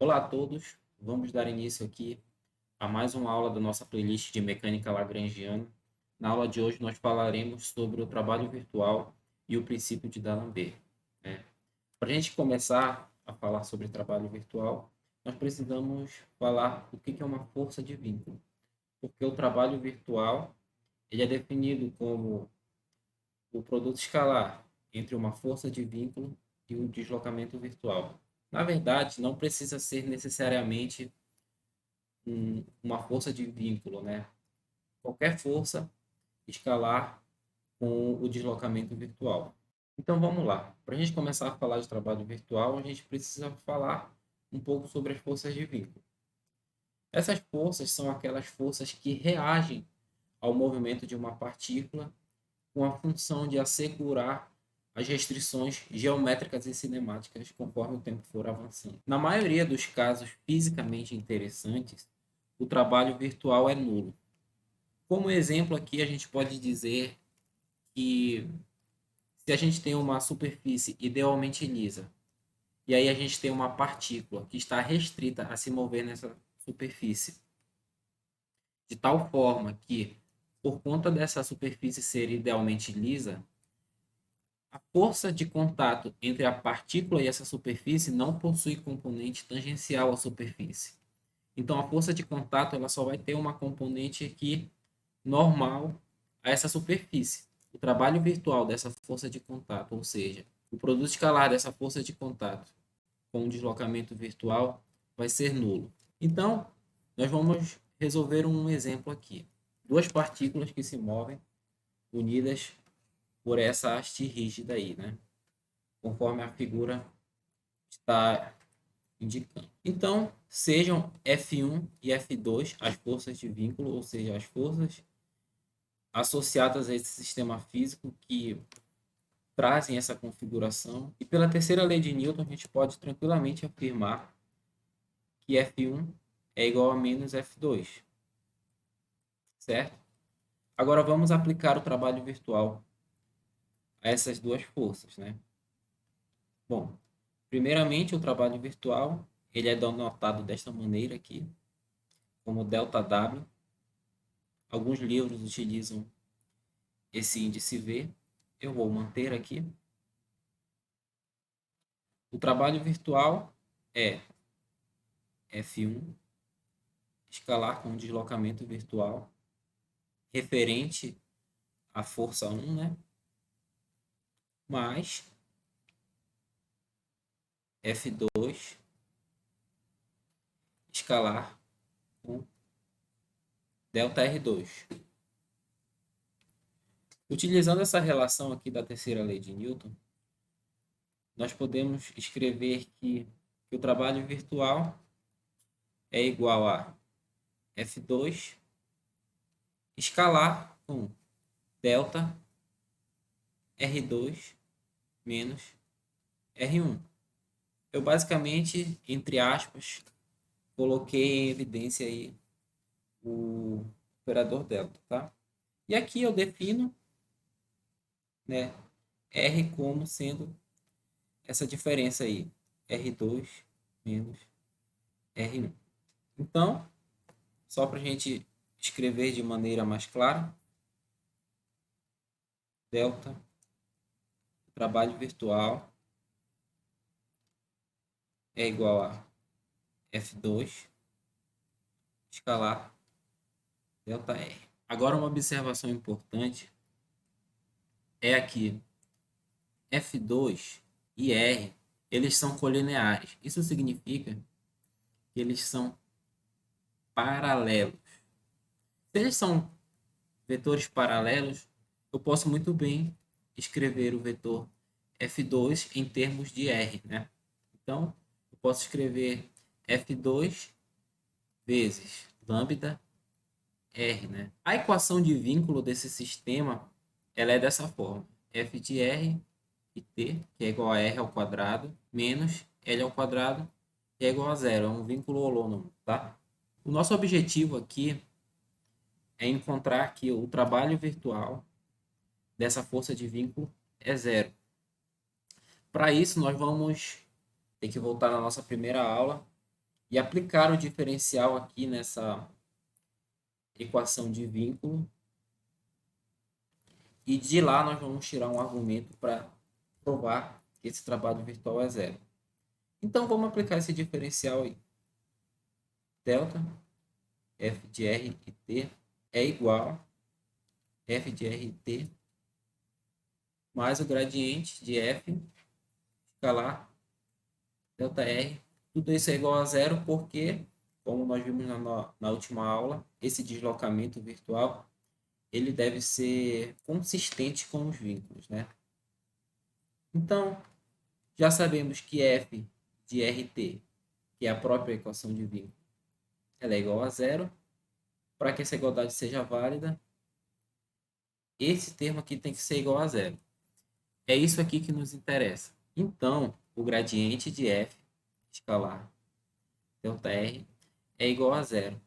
Olá a todos, vamos dar início aqui a mais uma aula da nossa playlist de mecânica lagrangiana. Na aula de hoje nós falaremos sobre o trabalho virtual e o princípio de D'Alembert, né? Para a gente começar a falar sobre trabalho virtual, nós precisamos falar o que é uma força de vínculo, porque o trabalho virtual ele é definido como o produto escalar entre uma força de vínculo e um deslocamento virtual. Na verdade, não precisa ser necessariamente uma força de vínculo, né? Qualquer força escalar com o deslocamento virtual. Então vamos lá. Para a gente começar a falar de trabalho virtual, a gente precisa falar um pouco sobre as forças de vínculo. Essas forças são aquelas forças que reagem ao movimento de uma partícula com a função de assegurar as restrições geométricas e cinemáticas conforme o tempo for avançando. Na maioria dos casos fisicamente interessantes, o trabalho virtual é nulo. Como exemplo aqui, a gente pode dizer que se a gente tem uma superfície idealmente lisa, e aí a gente tem uma partícula que está restrita a se mover nessa superfície, de tal forma que, por conta dessa superfície ser idealmente lisa, a força de contato entre a partícula e essa superfície não possui componente tangencial à superfície. Então, a força de contato ela só vai ter uma componente aqui normal a essa superfície. O trabalho virtual dessa força de contato, ou seja, o produto escalar dessa força de contato com o deslocamento virtual vai ser nulo. Então, nós vamos resolver um exemplo aqui. Duas partículas que se movem unidas por essa haste rígida aí, né? Conforme a figura está indicando. Então, sejam F1 e F2 as forças de vínculo, ou seja, as forças associadas a esse sistema físico que trazem essa configuração. E pela terceira lei de Newton, a gente pode tranquilamente afirmar que F1 é igual a menos F2, certo? Agora vamos aplicar o trabalho virtual a essas duas forças, né? Bom, primeiramente o trabalho virtual, ele é denotado desta maneira aqui, como ΔW. Alguns livros utilizam esse índice V, eu vou manter aqui. O trabalho virtual é F1 escalar com deslocamento virtual referente à força 1, né? Mais F2 escalar com ΔR2. Utilizando essa relação aqui da terceira lei de Newton, nós podemos escrever que o trabalho virtual é igual a F2 escalar com delta R2 menos R1. Eu basicamente, entre aspas, coloquei em evidência aí o operador delta, tá? E aqui eu defino, né, R como sendo essa diferença aí, R2 menos R1. Então, só para a gente escrever de maneira mais clara, delta, trabalho virtual, é igual a F2 escalar delta R. Agora uma observação importante é aqui, F2 e R, eles são colineares. Isso significa que eles são paralelos. Se eles são vetores paralelos, eu posso muito bem escrever o vetor F2 em termos de R, né? Então, eu posso escrever F2 vezes lambda R, né? A equação de vínculo desse sistema, ela é dessa forma. F de R e T, que é igual a R ao quadrado, menos L ao quadrado, que é igual a zero. É um vínculo holônomo, tá? O nosso objetivo aqui é encontrar que o trabalho virtual dessa força de vínculo é zero. Para isso, nós vamos ter que voltar na nossa primeira aula e aplicar o diferencial aqui nessa equação de vínculo. E de lá nós vamos tirar um argumento para provar que esse trabalho virtual é zero. Então vamos aplicar esse diferencial aí. Delta f de r e t é igual a f de r e t mais o gradiente de f escalar delta r. Tudo isso é igual a zero porque, como nós vimos na última aula, esse deslocamento virtual ele deve ser consistente com os vínculos, né? Então, já sabemos que f de rt, que é a própria equação de vínculo, ela é igual a zero. Para que essa igualdade seja válida, esse termo aqui tem que ser igual a zero. É isso aqui que nos interessa. Então, o gradiente de f escalar ΔR é igual a zero.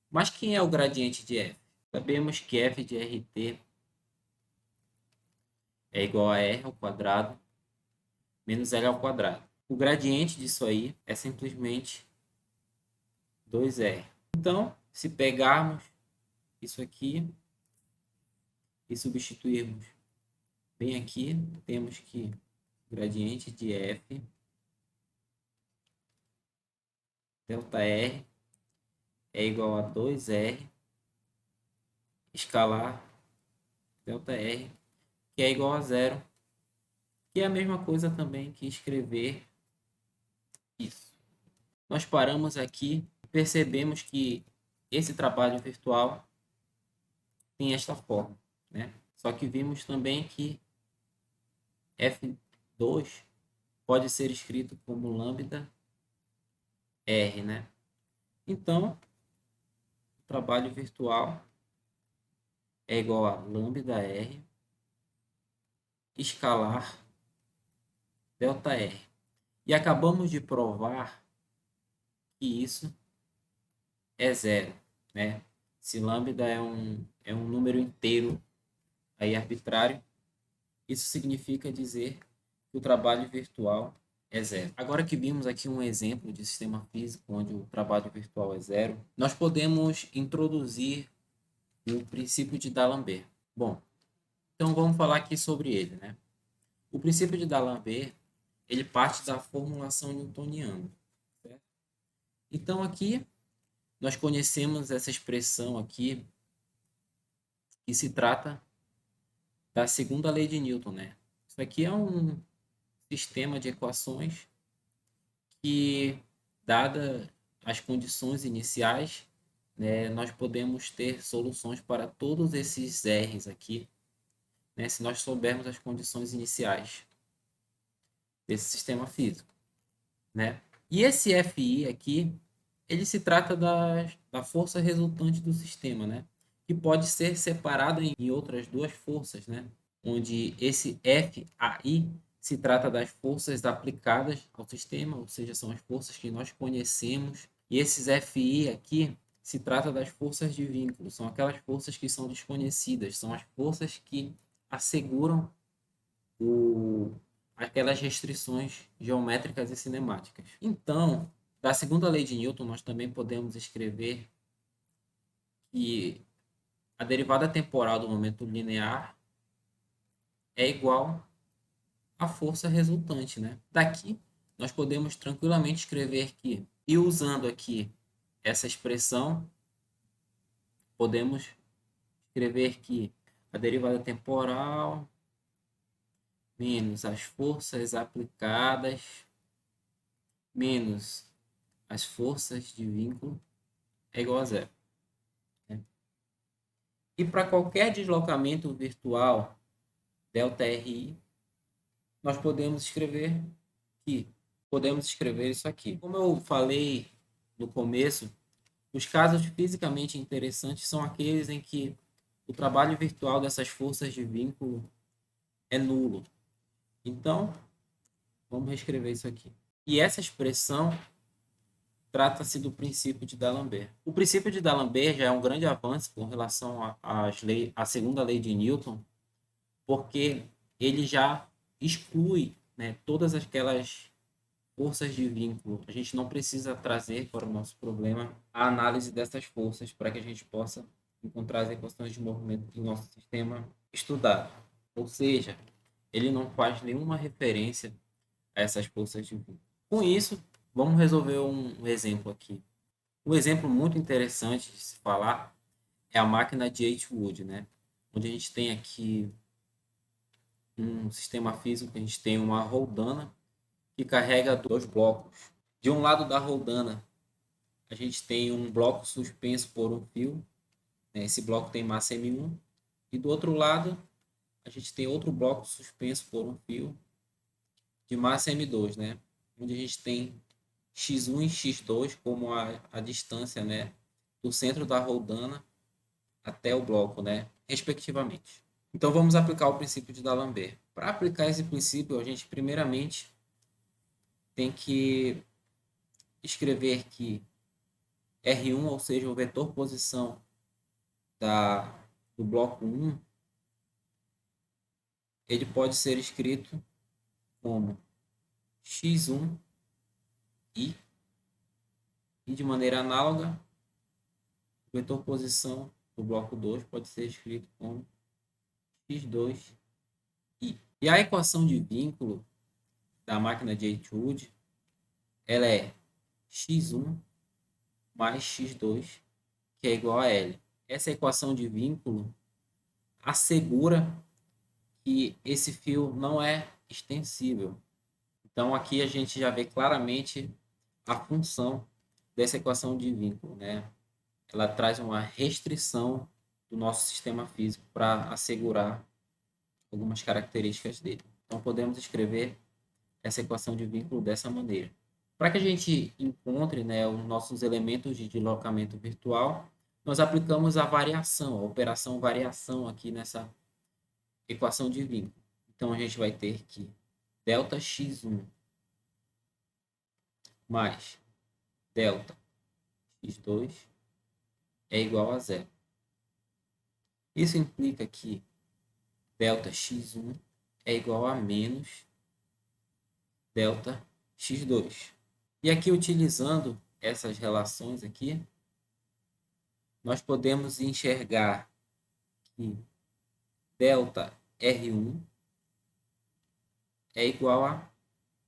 Mas quem é o gradiente de f? Sabemos que f de rt é igual a r ao quadrado menos L ao quadrado. O gradiente disso aí é simplesmente 2R. Então, se pegarmos isso aqui e substituirmos bem aqui, temos que o gradiente de f delta R é igual a 2R escalar delta R, que é igual a zero, que é a mesma coisa também que escrever isso. Nós paramos aqui e percebemos que esse trabalho virtual tem esta forma, né? Só que vimos também que F2 pode ser escrito como lambda R, né? Então, o trabalho virtual é igual a lambda R escalar delta R. E acabamos de provar que isso é zero, né? Se lambda é um número inteiro aí arbitrário, isso significa dizer que o trabalho virtual é zero. Agora que vimos aqui um exemplo de sistema físico onde o trabalho virtual é zero, nós podemos introduzir o princípio de D'Alembert. Bom, então vamos falar aqui sobre ele, né? O princípio de D'Alembert, ele parte da formulação newtoniana, certo? Então aqui nós conhecemos essa expressão aqui que se trata da segunda lei de Newton, né? Isso aqui é um sistema de equações que, dada as condições iniciais, né, nós podemos ter soluções para todos esses R's aqui, né, se nós soubermos as condições iniciais desse sistema físico, né? E esse Fi aqui, ele se trata da força resultante do sistema, né? Que pode ser separada em outras duas forças, né? Onde esse Fai se trata das forças aplicadas ao sistema, ou seja, são as forças que nós conhecemos. E esses Fi aqui se trata das forças de vínculo, são aquelas forças que são desconhecidas, são as forças que asseguram aquelas restrições geométricas e cinemáticas. Então, da segunda lei de Newton, nós também podemos escrever que a derivada temporal do momento linear é igual à força resultante, né? Daqui, nós podemos tranquilamente escrever que, e usando aqui essa expressão, podemos escrever que a derivada temporal menos as forças aplicadas menos as forças de vínculo é igual a zero, né? E para qualquer deslocamento virtual ΔRI, nós podemos escrever isso aqui. Como eu falei no começo, os casos fisicamente interessantes são aqueles em que o trabalho virtual dessas forças de vínculo é nulo. Então, vamos reescrever isso aqui. E essa expressão trata-se do princípio de D'Alembert. O princípio de D'Alembert já é um grande avanço com relação à segunda lei de Newton, porque ele já exclui, né, todas aquelas forças de vínculo. A gente não precisa trazer para o nosso problema a análise dessas forças para que a gente possa encontrar as equações de movimento do nosso sistema estudado. Ou seja, ele não faz nenhuma referência a essas forças de vínculo. Com isso, vamos resolver um exemplo aqui. Um exemplo muito interessante de se falar é a máquina de H-Wood, né? Onde a gente tem aqui um sistema físico, a gente tem uma roldana que carrega dois blocos. De um lado da roldana, a gente tem um bloco suspenso por um fio, né? Esse bloco tem massa M1. E do outro lado, a gente tem outro bloco suspenso por um fio de massa M2, né? Onde a gente tem x1 e x2 como a distância, né? Do centro da roldana até o bloco, né? Respectivamente. Então vamos aplicar o princípio de D'Alembert. Para aplicar esse princípio, a gente primeiramente tem que escrever que R1, ou seja, o vetor posição do bloco 1, ele pode ser escrito como x1 e de maneira análoga, o vetor posição do bloco 2 pode ser escrito como x2 i. E a equação de vínculo da máquina de H-Wood, ela é x1 mais x2, que é igual a L. Essa equação de vínculo assegura que esse fio não é extensível. Então, aqui a gente já vê claramente a função dessa equação de vínculo, né? Ela traz uma restrição do nosso sistema físico para assegurar algumas características dele. Então, podemos escrever essa equação de vínculo dessa maneira. Para que a gente encontre, né, os nossos elementos de deslocamento virtual, nós aplicamos a variação, a operação variação aqui nessa equação de vínculo. Então, a gente vai ter que delta x1 mais delta x2 é igual a zero. Isso implica que delta x1 é igual a menos delta x2. E aqui, utilizando essas relações aqui, nós podemos enxergar que delta R1 é igual a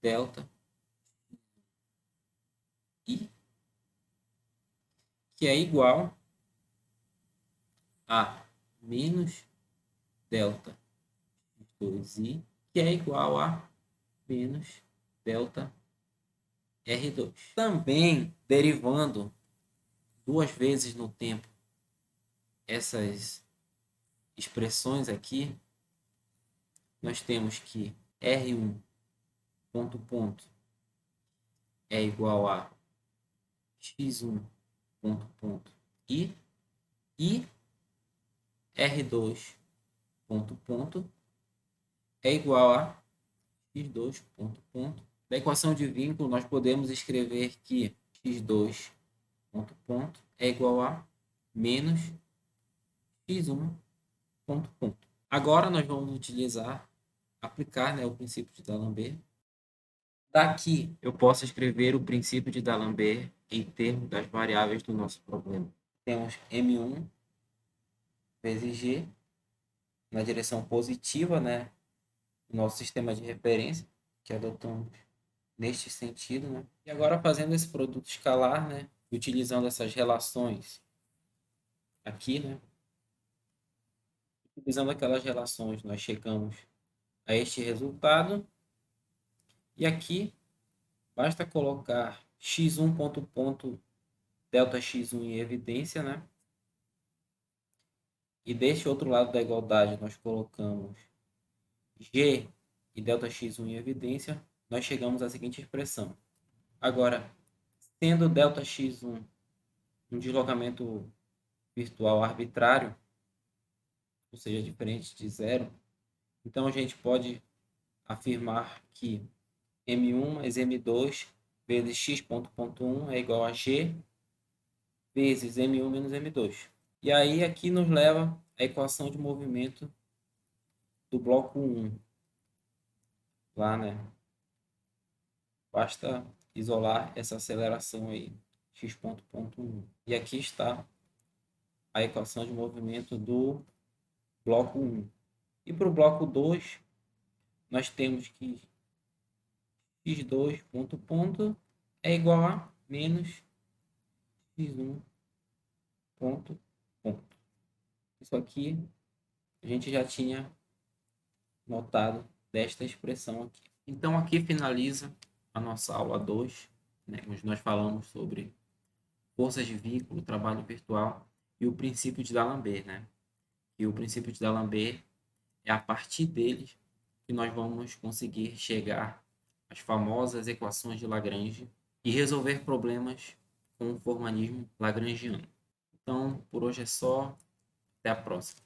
delta I, que é igual a menos delta 2i, que é igual a menos delta R2. Também derivando duas vezes no tempo essas expressões aqui, nós temos que R1 ponto ponto é igual a x1 ponto ponto i, e R2 ponto ponto é igual a x2 ponto ponto. Da equação de vínculo, nós podemos escrever que x2 ponto ponto é igual a menos x1 ponto ponto. Agora nós vamos aplicar, né, o princípio de D'Alembert. Daqui eu posso escrever o princípio de D'Alembert em termos das variáveis do nosso problema. Temos M1 vezes G na direção positiva, né, do nosso sistema de referência, que adotamos neste sentido, né? E agora fazendo esse produto escalar, né, utilizando essas relações aqui, né, utilizando aquelas relações, nós chegamos a este resultado. E aqui basta colocar x1 ponto ponto delta x1 em evidência, né? E deste outro lado da igualdade nós colocamos g e delta x1 em evidência, nós chegamos à seguinte expressão. Agora, sendo delta x1 um deslocamento virtual arbitrário, ou seja, diferente de zero, então a gente pode afirmar que M1 mais M2 vezes x ponto ponto 1 é igual a G vezes M1 menos M2. E aí aqui nos leva a equação de movimento do bloco 1. Lá, né? Basta isolar essa aceleração aí, x ponto, ponto 1. E aqui está a equação de movimento do bloco 1. E para o bloco 2, nós temos que x2 ponto, ponto é igual a menos x1 ponto, ponto. Isso aqui a gente já tinha notado desta expressão aqui. Então aqui finaliza a nossa aula 2, né, onde nós falamos sobre forças de vínculo, trabalho virtual e o princípio de D'Alembert, né? E o princípio de D'Alembert é a partir deles que nós vamos conseguir chegar às famosas equações de Lagrange e resolver problemas com o formalismo lagrangiano. Então, por hoje é só. Até a próxima.